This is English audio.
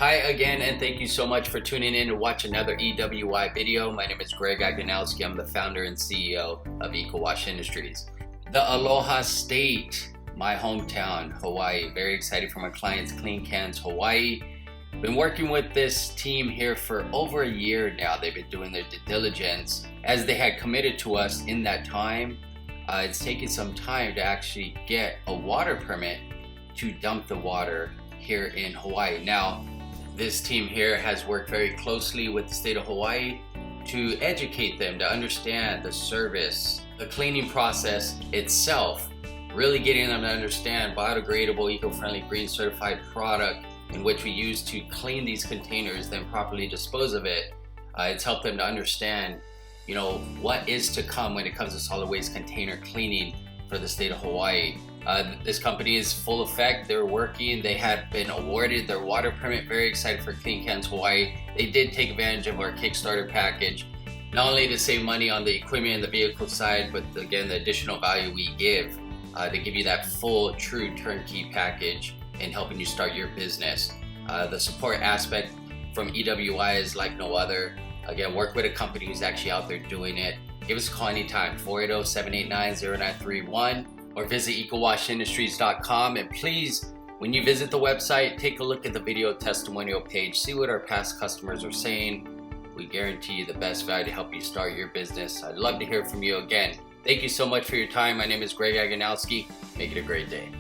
Hi again, and thank you so much for tuning in to watch another EWI video. My name is Greg Agonowski. I'm the founder and CEO of EcoWash Industries. The Aloha State, my hometown, Hawaii. Very excited for my clients, Clean Cans Hawaii. Been working with this team here for over a year now. They've been doing their due diligence as they had committed to us in that time. It's taken some time to actually get a water permit to dump the water here in Hawaii. Now, this team here has worked very closely with the state of Hawaii to educate them to understand the service, the cleaning process itself, really getting them to understand biodegradable, eco-friendly, green certified product in which we use to clean these containers, then properly dispose of it. It's helped them to understand, what is to come when it comes to solid waste container cleaning for the state of Hawaii. This company is full effect. They're working. They had been awarded their water permit. Very excited for Clean Cans Hawaii. They did take advantage of our Kickstarter package, not only to save money on the equipment and the vehicle side, but again, the additional value we give to give you that full, true turnkey package in helping you start your business. The support aspect from EWI is like no other. Again, work with a company who's actually out there doing it. Give us a call anytime, 480-789-0931, or visit ecowashindustries.com. And please, when you visit the website, take a look at the video testimonial page. See what our past customers are saying. We guarantee you the best value to help you start your business. I'd love to hear from you again. Thank you so much for your time. My name is Greg Agonowski. Make it a great day.